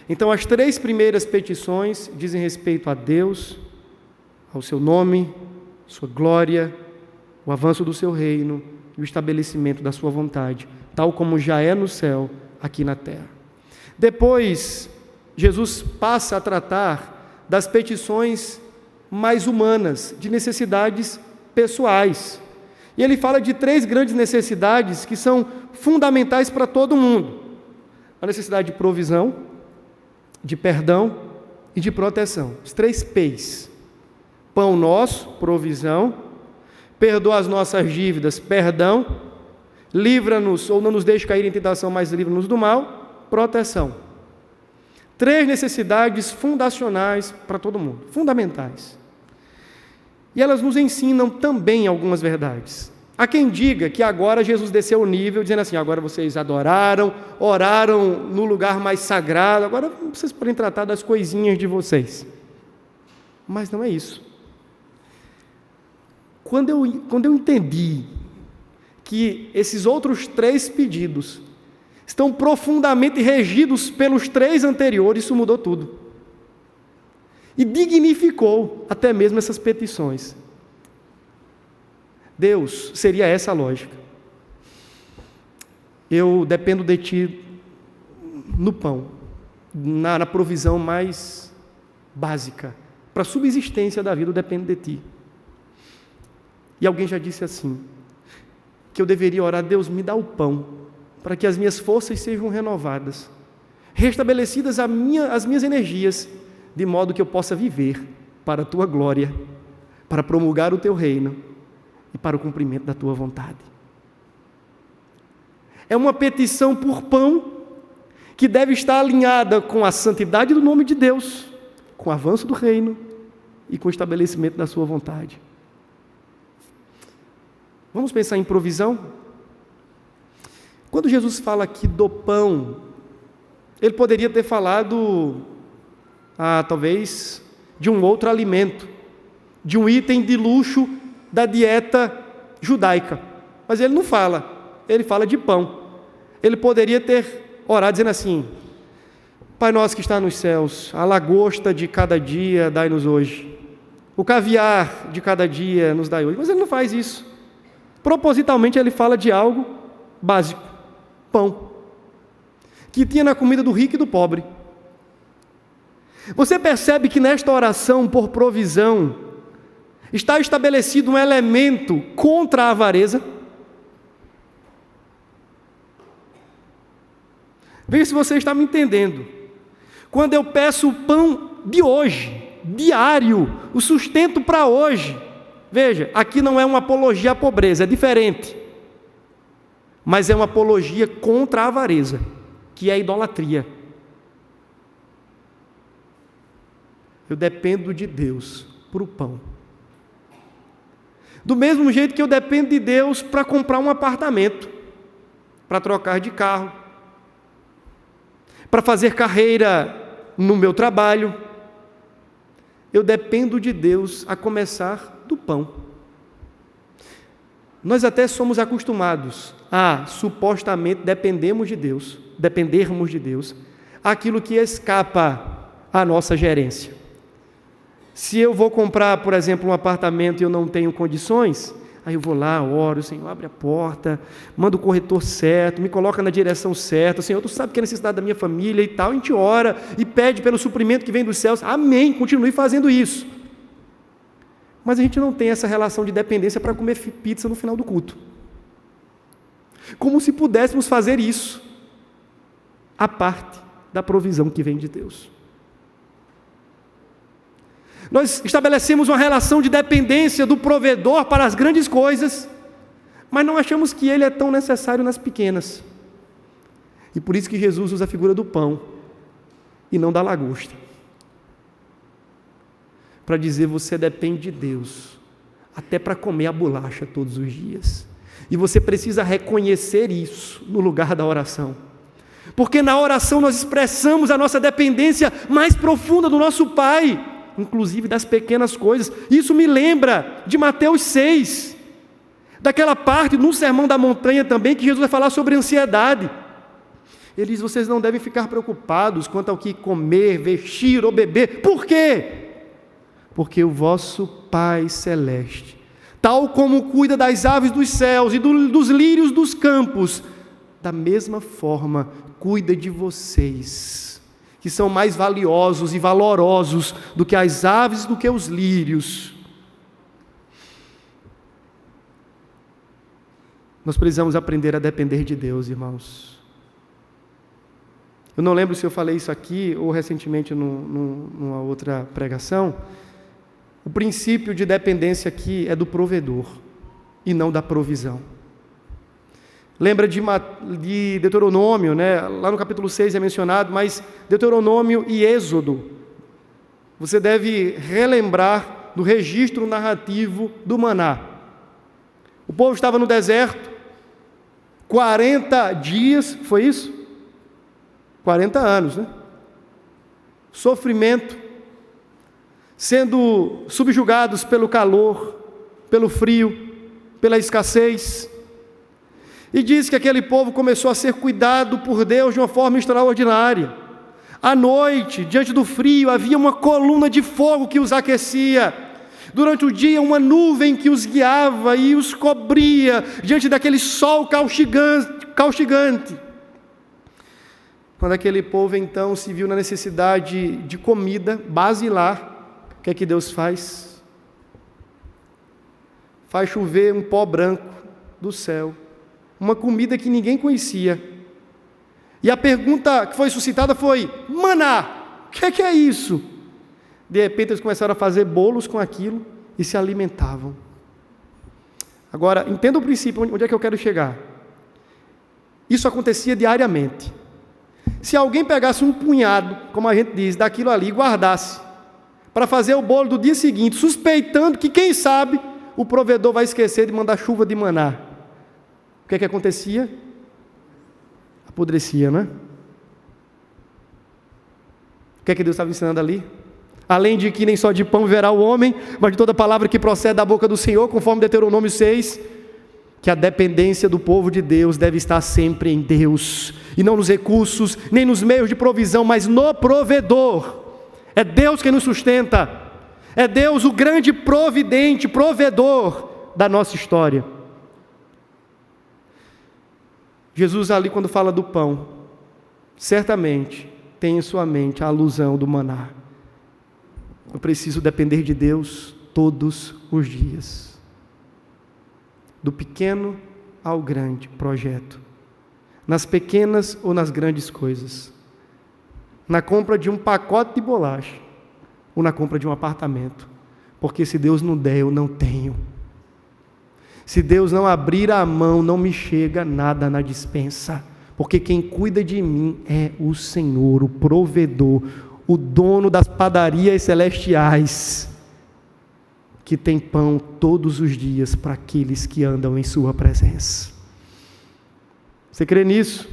Então, as 3 primeiras petições dizem respeito a Deus, ao seu nome, sua glória, o avanço do seu reino e o estabelecimento da sua vontade, tal como já é no céu, aqui na terra. Depois, Jesus passa a tratar das petições mais humanas, de necessidades pessoais. E ele fala de 3 grandes necessidades que são fundamentais para todo mundo: a necessidade de provisão, de perdão e de proteção. Os 3 P's: pão nosso, provisão; perdoa as nossas dívidas, perdão; livra-nos ou não nos deixe cair em tentação, mas livra-nos do mal, proteção. 3 necessidades fundacionais para todo mundo, fundamentais. E elas nos ensinam também algumas verdades. Há quem diga que agora Jesus desceu o nível, dizendo assim: agora vocês adoraram, oraram no lugar mais sagrado, agora vocês podem tratar das coisinhas de vocês. Mas não é isso. Quando eu entendi que esses outros 3 pedidos estão profundamente regidos pelos 3 anteriores, isso mudou tudo. E dignificou até mesmo essas petições. Deus, seria essa a lógica. Eu dependo de Ti no pão, na provisão mais básica. Para a subsistência da vida eu dependo de Ti. E alguém já disse assim, que eu deveria orar: Deus, me dá o pão, para que as minhas forças sejam renovadas, restabelecidas as minhas energias, de modo que eu possa viver para a Tua glória, para promulgar o Teu reino e para o cumprimento da Tua vontade. É uma petição por pão que deve estar alinhada com a santidade do nome de Deus, com o avanço do reino e com o estabelecimento da Sua vontade. Vamos pensar em provisão? Quando Jesus fala aqui do pão, Ele poderia ter falado talvez de um outro alimento, de um item de luxo da dieta judaica, mas Ele não fala, Ele fala de pão. Ele poderia ter orado dizendo assim: Pai nosso que está nos céus, a lagosta de cada dia dai-nos hoje, o caviar de cada dia nos dai hoje. Mas Ele não faz isso. Propositalmente Ele fala de algo básico: pão, que tinha na comida do rico e do pobre. Você percebe que nesta oração por provisão está estabelecido um elemento contra a avareza? Veja se você está me entendendo. Quando eu peço o pão de hoje, diário, o sustento para hoje, veja, aqui não é uma apologia à pobreza, é diferente, mas é uma apologia contra a avareza, que é a idolatria. Eu dependo de Deus para o pão. Do mesmo jeito que eu dependo de Deus para comprar um apartamento, para trocar de carro, para fazer carreira no meu trabalho, eu dependo de Deus a começar do pão. Nós até somos acostumados a, supostamente, dependermos de Deus, aquilo que escapa à nossa gerência. Se eu vou comprar, por exemplo, um apartamento e eu não tenho condições, aí eu vou lá, oro: Senhor, abre a porta, manda o corretor certo, me coloca na direção certa, Senhor, Tu sabe que é a necessidade da minha família e tal. A gente ora e pede pelo suprimento que vem dos céus. Amém, continue fazendo isso. Mas a gente não tem essa relação de dependência para comer pizza no final do culto. Como se pudéssemos fazer isso a parte da provisão que vem de Deus. Nós estabelecemos uma relação de dependência do provedor para as grandes coisas, mas não achamos que ele é tão necessário nas pequenas. E por isso que Jesus usa a figura do pão e não da lagosta, para dizer: você depende de Deus, até para comer a bolacha todos os dias. E você precisa reconhecer isso no lugar da oração, porque na oração nós expressamos a nossa dependência mais profunda do nosso Pai, inclusive das pequenas coisas. Isso me lembra de Mateus 6, daquela parte no Sermão da Montanha também, que Jesus vai falar sobre ansiedade. Ele diz: vocês não devem ficar preocupados quanto ao que comer, vestir ou beber. Por quê? Porque o vosso Pai Celeste, tal como cuida das aves dos céus e dos lírios dos campos, da mesma forma cuida de vocês, que são mais valiosos e valorosos do que as aves, do que os lírios. Nós precisamos aprender a depender de Deus, irmãos. Eu não lembro se eu falei isso aqui ou recentemente numa outra pregação. O princípio de dependência aqui é do provedor e não da provisão. Lembra de Deuteronômio, né? Lá no capítulo 6 é mencionado, mas Deuteronômio e Êxodo, você deve relembrar do registro narrativo do maná. O povo estava no deserto, 40 dias, foi isso? 40 anos, né? Sofrimento, sendo subjugados pelo calor, pelo frio, pela escassez. E diz que aquele povo começou a ser cuidado por Deus de uma forma extraordinária. À noite, diante do frio, havia uma coluna de fogo que os aquecia. Durante o dia, uma nuvem que os guiava e os cobria diante daquele sol caustigante. Quando aquele povo então se viu na necessidade de comida basilar, o que é que Deus faz? Faz chover um pó branco do céu, uma comida que ninguém conhecia. E a pergunta que foi suscitada foi: maná, o que é isso? De repente eles começaram a fazer bolos com aquilo e se alimentavam. Agora, entenda o princípio, onde é que eu quero chegar. Isso acontecia diariamente. Se alguém pegasse um punhado, como a gente diz, daquilo ali e guardasse, para fazer o bolo do dia seguinte, suspeitando que, quem sabe, o provedor vai esquecer de mandar chuva de maná, o que é que acontecia? Apodrecia, não é? O que é que Deus estava ensinando ali? Além de que nem só de pão viverá o homem, mas de toda palavra que procede da boca do Senhor, conforme Deuteronômio 6, que a dependência do povo de Deus deve estar sempre em Deus, e não nos recursos, nem nos meios de provisão, mas no provedor. É Deus quem nos sustenta, é Deus o grande providente, provedor da nossa história. Jesus ali, quando fala do pão, certamente tem em sua mente a alusão do maná. Eu preciso depender de Deus todos os dias, do pequeno ao grande projeto, nas pequenas ou nas grandes coisas, na compra de um pacote de bolacha ou na compra de um apartamento, porque se Deus não der, eu não tenho. Se Deus não abrir a mão, não me chega nada na despensa, porque quem cuida de mim é o Senhor, o provedor, o dono das padarias celestiais, que tem pão todos os dias para aqueles que andam em sua presença. Você crê nisso?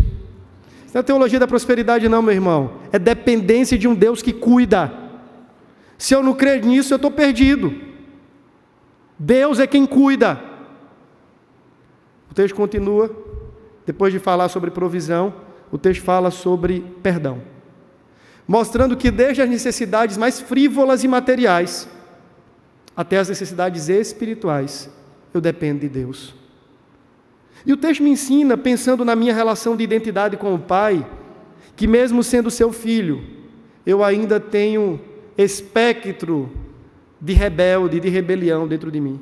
Isso não é teologia da prosperidade não, meu irmão. É dependência de um Deus que cuida. Se eu não crer nisso, eu estou perdido. Deus é quem cuida. O texto continua, depois de falar sobre provisão, o texto fala sobre perdão, mostrando que desde as necessidades mais frívolas e materiais, até as necessidades espirituais, eu dependo de Deus. E o texto me ensina, pensando na minha relação de identidade com o Pai, que mesmo sendo seu filho, eu ainda tenho espectro de rebelde, de rebelião dentro de mim,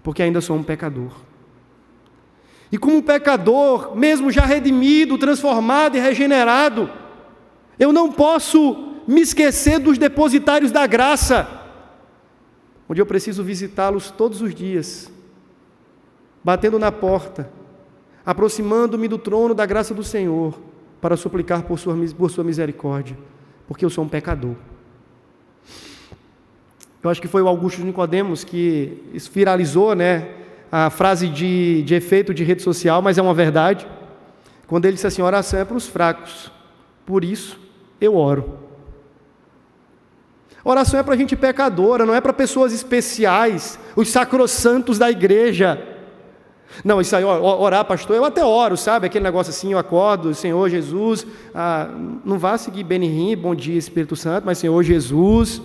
porque ainda sou um pecador. E como pecador, mesmo já redimido, transformado e regenerado, eu não posso me esquecer dos depositários da graça, onde eu preciso visitá-los todos os dias, batendo na porta, aproximando-me do trono da graça do Senhor, para suplicar por sua misericórdia, porque eu sou um pecador. Eu acho que foi o Augusto de Nicodemos que viralizou, a frase de efeito de rede social, mas é uma verdade, quando ele disse assim: oração é para os fracos, por isso eu oro. Oração é para gente pecadora, não é para pessoas especiais, os sacrossantos da igreja. Não, isso aí, orar, pastor, eu até oro, sabe? Aquele negócio assim, eu acordo, Senhor Jesus, não vá seguir Benihim, bom dia Espírito Santo, mas Senhor Jesus,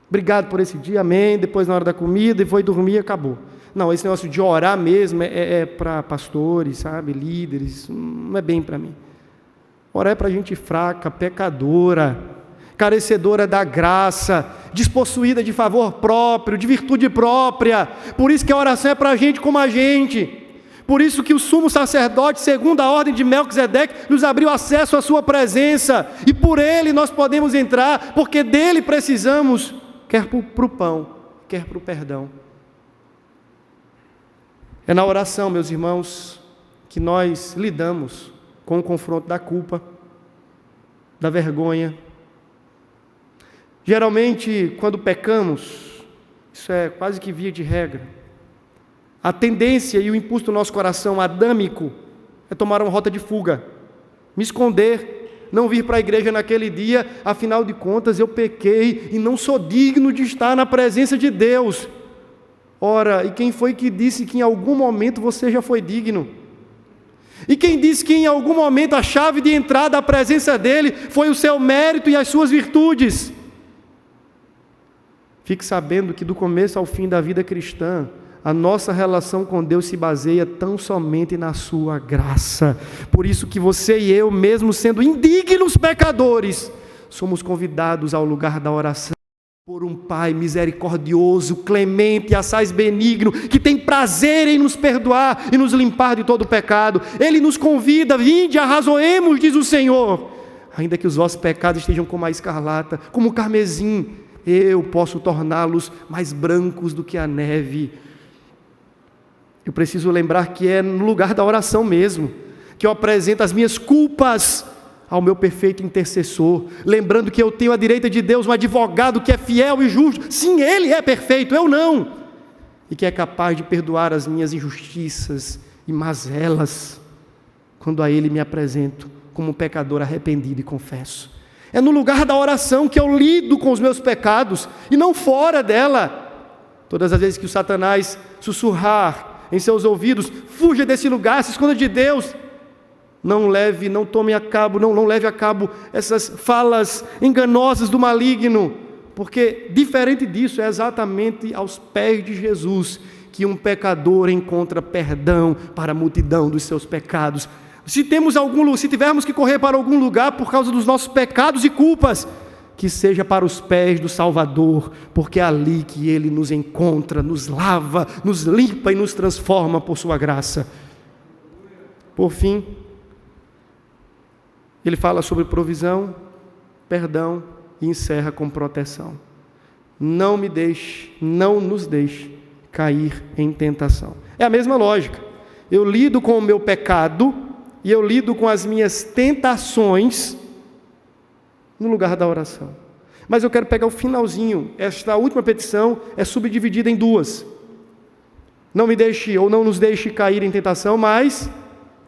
obrigado por esse dia, amém, depois na hora da comida, e foi dormir e acabou. Não, esse negócio de orar mesmo é para pastores, sabe, líderes, não é bem para mim. Orar é para gente fraca, pecadora, carecedora da graça, despossuída de favor próprio, de virtude própria. Por isso que a oração é para gente como a gente. Por isso que o sumo sacerdote, segundo a ordem de Melquisedeque, nos abriu acesso à sua presença, e por ele nós podemos entrar, porque dele precisamos, quer para o pão, quer para o perdão. É na oração, meus irmãos, que nós lidamos com o confronto da culpa, da vergonha. Geralmente, quando pecamos, isso é quase que via de regra, a tendência e o impulso do nosso coração adâmico é tomar uma rota de fuga, me esconder, não vir para a igreja naquele dia, afinal de contas eu pequei e não sou digno de estar na presença de Deus. Ora, e quem foi que disse que em algum momento você já foi digno? E quem disse que em algum momento a chave de entrada à presença dele foi o seu mérito e as suas virtudes? Fique sabendo que do começo ao fim da vida cristã, a nossa relação com Deus se baseia tão somente na sua graça. Por isso que você e eu, mesmo sendo indignos pecadores, somos convidados ao lugar da oração por um Pai misericordioso, clemente, assaz benigno, que tem prazer em nos perdoar e nos limpar de todo pecado. Ele nos convida: vinde, arrazoemos, diz o Senhor, ainda que os vossos pecados estejam como a escarlata, como o carmesim, eu posso torná-los mais brancos do que a neve. Eu preciso lembrar que é no lugar da oração mesmo, que eu apresento as minhas culpas ao meu perfeito intercessor, lembrando que eu tenho à direita de Deus um advogado que é fiel e justo. Sim, ele é perfeito, eu não, e que é capaz de perdoar as minhas injustiças e mazelas, quando a ele me apresento como um pecador arrependido e confesso. É no lugar da oração que eu lido com os meus pecados, e não fora dela. Todas as vezes que o Satanás sussurrar em seus ouvidos: fuja desse lugar, se esconda de Deus, não leve a cabo essas falas enganosas do maligno, porque diferente disso, é exatamente aos pés de Jesus que um pecador encontra perdão para a multidão dos seus pecados. Se tivermos que correr para algum lugar por causa dos nossos pecados e culpas, que seja para os pés do Salvador, porque é ali que Ele nos encontra, nos lava, nos limpa e nos transforma por sua graça. Por fim, ele fala sobre provisão, perdão e encerra com proteção. Não nos deixe cair em tentação. É a mesma lógica. Eu lido com o meu pecado e eu lido com as minhas tentações no lugar da oração. Mas eu quero pegar o finalzinho. Esta última petição é subdividida em duas. Não nos deixe cair em tentação, mas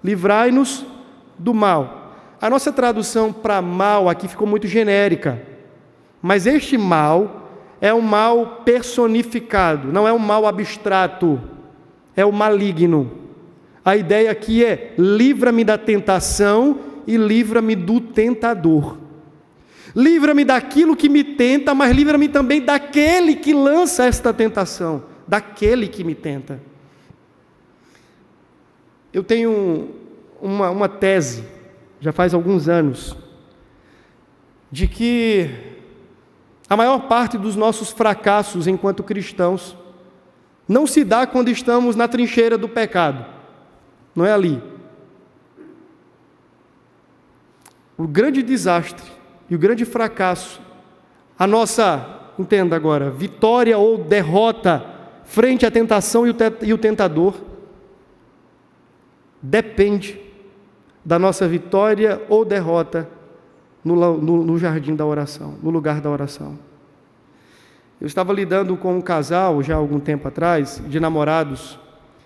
livrai-nos do mal. A nossa tradução para mal aqui ficou muito genérica. Mas este mal é um mal personificado, não é um mal abstrato, é o maligno. A ideia aqui é: livra-me da tentação e livra-me do tentador. Livra-me daquilo que me tenta, mas livra-me também daquele que lança esta tentação, daquele que me tenta. Eu tenho uma tese, já faz alguns anos, de que a maior parte dos nossos fracassos enquanto cristãos não se dá quando estamos na trincheira do pecado, não é ali. O grande desastre E o grande fracasso, a nossa, entenda agora, vitória ou derrota frente à tentação e o tentador, depende da nossa vitória ou derrota no jardim da oração, no lugar da oração. Eu estava lidando com um casal, já há algum tempo atrás, de namorados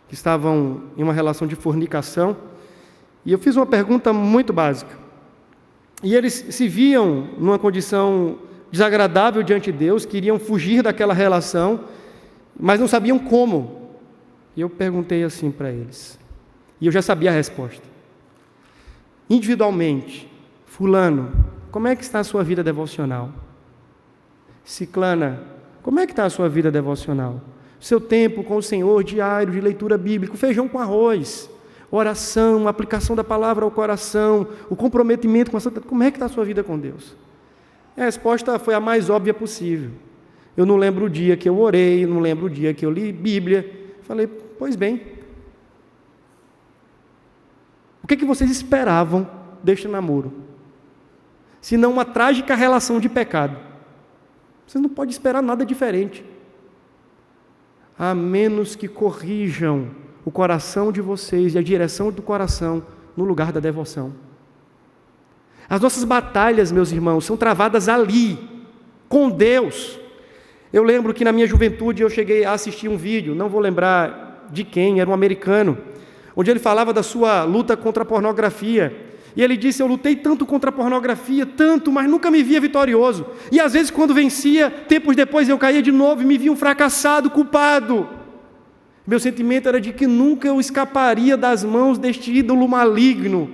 que estavam em uma relação de fornicação, e eu fiz uma pergunta muito básica. E eles se viam numa condição desagradável diante de Deus, queriam fugir daquela relação, mas não sabiam como. E eu perguntei assim para eles, e eu já sabia a resposta. Individualmente, fulano, como é que está a sua vida devocional? Ciclana, como é que está a sua vida devocional? Seu tempo com o Senhor, diário de leitura bíblica, feijão com arroz, oração, aplicação da palavra ao coração, o comprometimento com a Santa... Como é que está a sua vida com Deus? A resposta foi a mais óbvia possível. Eu não lembro o dia que eu orei, não lembro o dia que eu li Bíblia. Falei, pois bem. O que vocês esperavam deste namoro? Se não uma trágica relação de pecado. Vocês não podem esperar nada diferente. A menos que corrijam o coração de vocês e a direção do coração no lugar da devoção. As nossas batalhas, meus irmãos, são travadas ali, com Deus. Eu lembro que na minha juventude eu cheguei a assistir um vídeo, não vou lembrar de quem, era um americano, onde ele falava da sua luta contra a pornografia. E ele disse, eu lutei tanto contra a pornografia, tanto, mas nunca me via vitorioso. E às vezes quando vencia, tempos depois eu caía de novo e me via um fracassado, culpado. Meu sentimento era de que nunca eu escaparia das mãos deste ídolo maligno.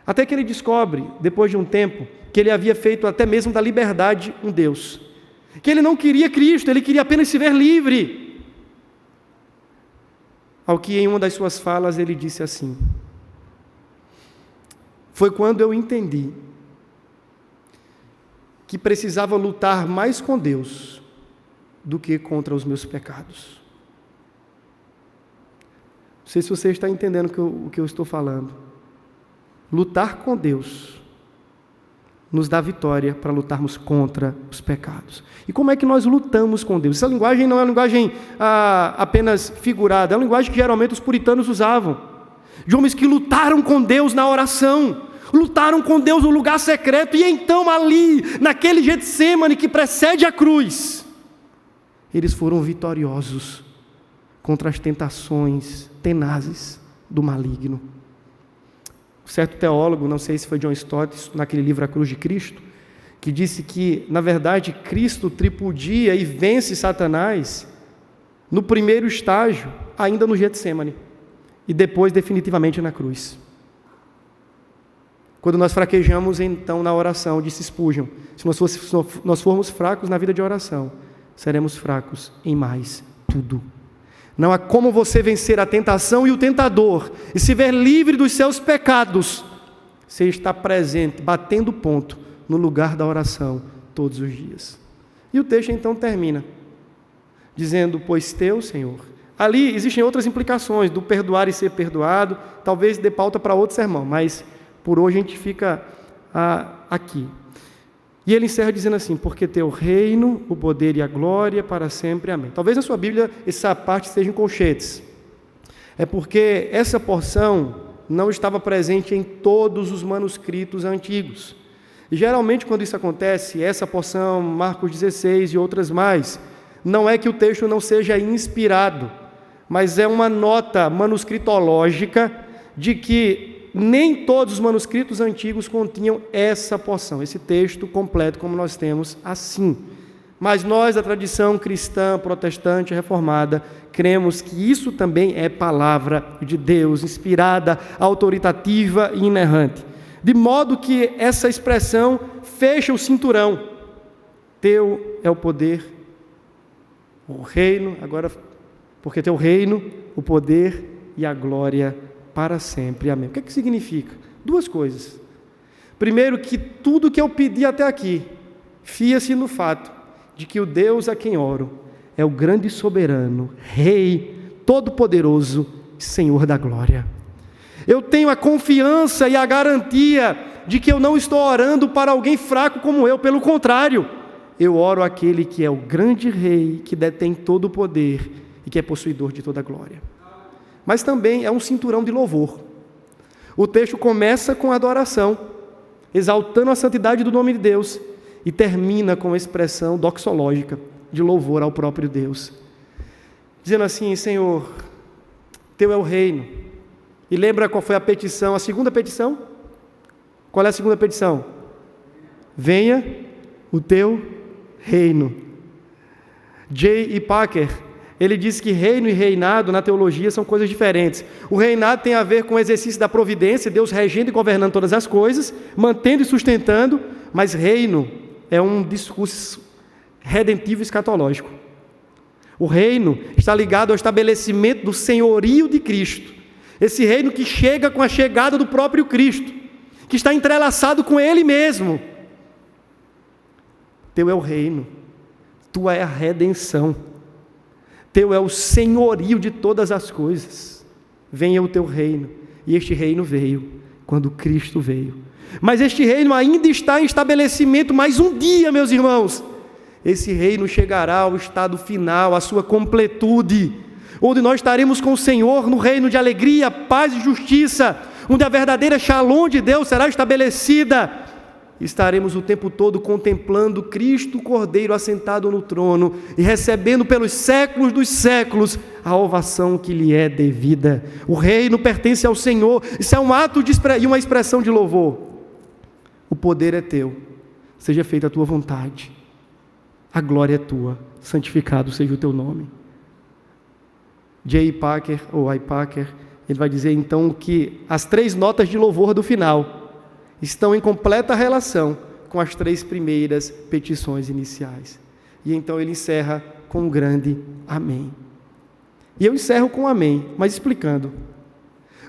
Até que ele descobre, depois de um tempo, que ele havia feito até mesmo da liberdade um Deus. Que ele não queria Cristo, ele queria apenas se ver livre. Ao que em uma das suas falas ele disse assim, foi quando eu entendi que precisava lutar mais com Deus do que contra os meus pecados. Não sei se você está entendendo o que eu estou falando. Lutar com Deus nos dá vitória para lutarmos contra os pecados. E como é que nós lutamos com Deus? Essa linguagem não é uma linguagem apenas figurada, é uma linguagem que geralmente os puritanos usavam, de homens que lutaram com Deus na oração, lutaram com Deus no lugar secreto, e então ali, naquele Getsêmani que precede a cruz, eles foram vitoriosos contra as tentações tenazes do maligno. Um certo teólogo, não sei se foi John Stott, naquele livro A Cruz de Cristo, que disse que, na verdade, Cristo tripudia e vence Satanás no primeiro estágio, ainda no Getsêmani, e depois definitivamente na cruz. Quando nós fraquejamos, então, na oração, disse Spurgeon, se nós formos fracos na vida de oração, seremos fracos em mais tudo. Não há como você vencer a tentação e o tentador e se ver livre dos seus pecados. Você está presente, batendo ponto no lugar da oração todos os dias. E o texto então termina dizendo, pois teu, Senhor. Ali existem outras implicações do perdoar e ser perdoado, talvez dê pauta para outro sermão, mas por hoje a gente fica aqui. E ele encerra dizendo assim, porque teu reino, o poder e a glória para sempre, amém. Talvez na sua Bíblia essa parte esteja em colchetes. É porque essa porção não estava presente em todos os manuscritos antigos. E geralmente quando isso acontece, essa porção, Marcos 16 e outras mais, não é que o texto não seja inspirado, mas é uma nota manuscritológica de que nem todos os manuscritos antigos continham essa porção, esse texto completo como nós temos assim. Mas nós, da tradição cristã, protestante, reformada, cremos que isso também é palavra de Deus, inspirada, autoritativa e inerrante. De modo que essa expressão fecha o cinturão. Teu é o poder, o reino, agora, porque teu reino, o poder e a glória para sempre, amém. O que significa? Duas coisas. Primeiro, que tudo que eu pedi até aqui, fia-se no fato de que o Deus a quem oro é o grande soberano, Rei, Todo-Poderoso, Senhor da glória. Eu tenho a confiança e a garantia de que eu não estou orando para alguém fraco como eu, pelo contrário, eu oro àquele que é o grande Rei, que detém todo o poder e que é possuidor de toda a glória. Mas também é um cinturão de louvor. O texto começa com adoração, exaltando a santidade do nome de Deus, e termina com a expressão doxológica de louvor ao próprio Deus, dizendo assim: Senhor, Teu é o reino. E lembra qual foi a petição, a segunda petição? Qual é a segunda petição? Venha o Teu reino. J.I. Packer, ele diz que reino e reinado na teologia são coisas diferentes. O reinado tem a ver com o exercício da providência, Deus regendo e governando todas as coisas, mantendo e sustentando, mas reino é um discurso redentivo e escatológico. O reino está ligado ao estabelecimento do senhorio de Cristo. Esse reino que chega com a chegada do próprio Cristo, que está entrelaçado com Ele mesmo. Teu é o reino, Tua é a redenção, Teu é o senhorio de todas as coisas. Venha o Teu reino, e este reino veio quando Cristo veio. Mas este reino ainda está em estabelecimento, mais um dia, meus irmãos. Esse reino chegará ao estado final, à sua completude, onde nós estaremos com o Senhor no reino de alegria, paz e justiça, onde a verdadeira shalom de Deus será estabelecida. Estaremos o tempo todo contemplando Cristo, o Cordeiro, assentado no trono e recebendo pelos séculos dos séculos a ovação que lhe é devida. O reino pertence ao Senhor. Isso é um ato e uma expressão de louvor. O poder é Teu, seja feita a Tua vontade. A glória é Tua, santificado seja o Teu nome. J. Packer, ou I. Packer, ele vai dizer então que as 3 notas de louvor do final estão em completa relação com as 3 primeiras petições iniciais. E então ele encerra com um grande amém. E eu encerro com um amém, mas explicando.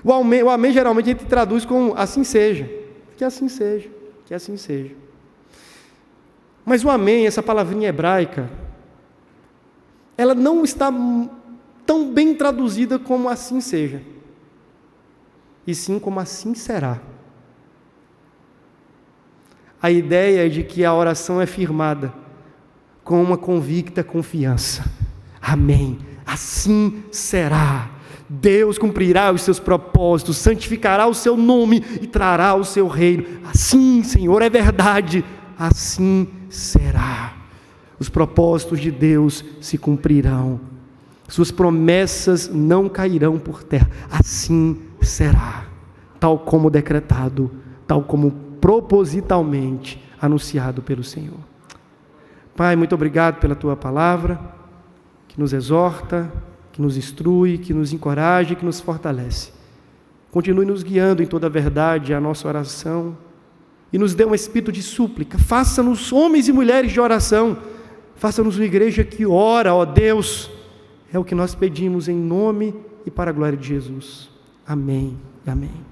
O amém geralmente a gente traduz com assim seja, que assim seja, que assim seja. Mas o amém, essa palavrinha hebraica, ela não está tão bem traduzida como assim seja, e sim como assim será. A ideia é de que a oração é firmada com uma convicta confiança. Amém. Assim será. Deus cumprirá os seus propósitos, santificará o seu nome e trará o seu reino. Assim, Senhor, é verdade. Assim será. Os propósitos de Deus se cumprirão. Suas promessas não cairão por terra. Assim será. Tal como decretado, tal como propositalmente anunciado pelo Senhor. Pai, muito obrigado pela Tua palavra, que nos exorta, que nos instrui, que nos encoraja e que nos fortalece. Continue nos guiando em toda a verdade a nossa oração e nos dê um espírito de súplica. Faça-nos homens e mulheres de oração. Faça-nos uma igreja que ora, ó Deus. É o que nós pedimos em nome e para a glória de Jesus. Amém e amém.